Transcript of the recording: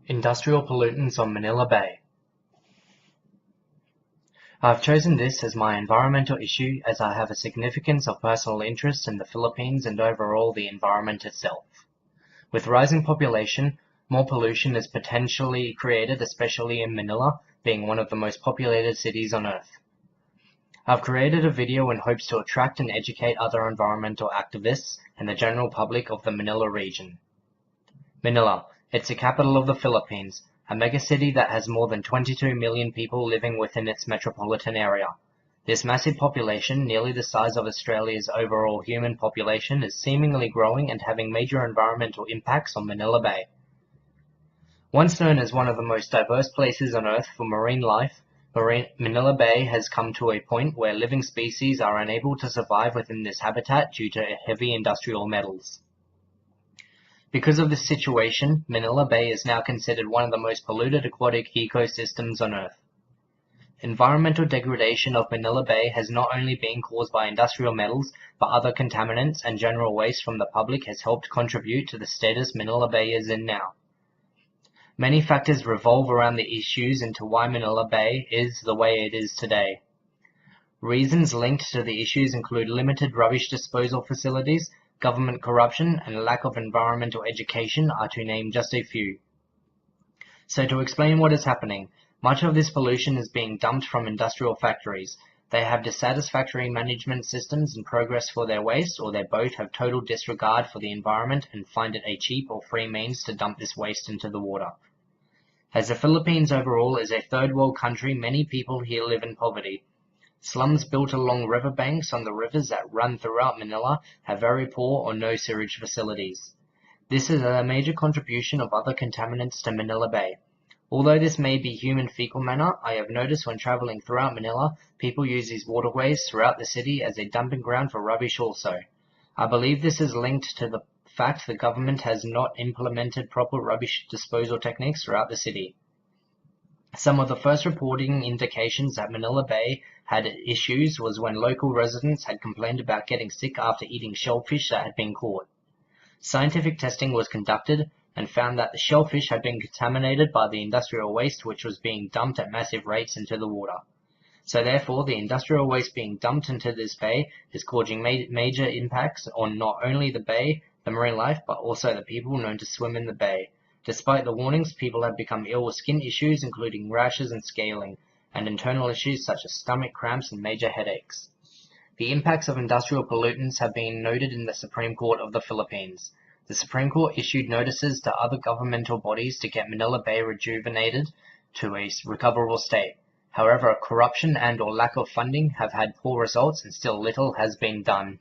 Industrial pollutants on Manila Bay. I have chosen this as my environmental issue as I have a significance of personal interest in the Philippines and overall the environment itself. With rising population, more pollution is potentially created, especially in Manila, being one of the most populated cities on Earth. I've created a video in hopes to attract and educate other environmental activists and the general public of the Manila region. Manila, it's the capital of the Philippines, a megacity that has more than 22 million people living within its metropolitan area. This massive population, nearly the size of Australia's overall human population, is seemingly growing and having major environmental impacts on Manila Bay. Once known as one of the most diverse places on Earth for marine life, Manila Bay has come to a point where living species are unable to survive within this habitat due to heavy industrial metals. Because of this situation, Manila Bay is now considered one of the most polluted aquatic ecosystems on Earth. Environmental degradation of Manila Bay has not only been caused by industrial metals, but other contaminants and general waste from the public has helped contribute to the status Manila Bay is in now. Many factors revolve around the issues into why Manila Bay is the way it is today. Reasons linked to the issues include limited rubbish disposal facilities, government corruption, and lack of environmental education are to name just a few. So to explain what is happening, much of this pollution is being dumped from industrial factories. They have dissatisfactory management systems and progress for their waste, or they both have total disregard for the environment and find it a cheap or free means to dump this waste into the water. As the Philippines overall is a third world country, many people here live in poverty. Slums built along riverbanks on the rivers that run throughout Manila have very poor or no sewage facilities. This is a major contribution of other contaminants to Manila Bay. Although this may be human fecal matter, I have noticed when traveling throughout Manila, people use these waterways throughout the city as a dumping ground for rubbish also. I believe this is linked to the fact the government has not implemented proper rubbish disposal techniques throughout the city. Some of the first reporting indications that Manila Bay had issues was when local residents had complained about getting sick after eating shellfish that had been caught. Scientific testing was conducted and found that the shellfish had been contaminated by the industrial waste which was being dumped at massive rates into the water. So therefore, the industrial waste being dumped into this bay is causing major impacts on not only the bay, the marine life, but also the people known to swim in the bay. Despite the warnings, people have become ill with skin issues including rashes and scaling, and internal issues such as stomach cramps and major headaches. The impacts of industrial pollutants have been noted in the Supreme Court of the Philippines. The Supreme Court issued notices to other governmental bodies to get Manila Bay rejuvenated to a recoverable state. However, corruption and or lack of funding have had poor results and still little has been done.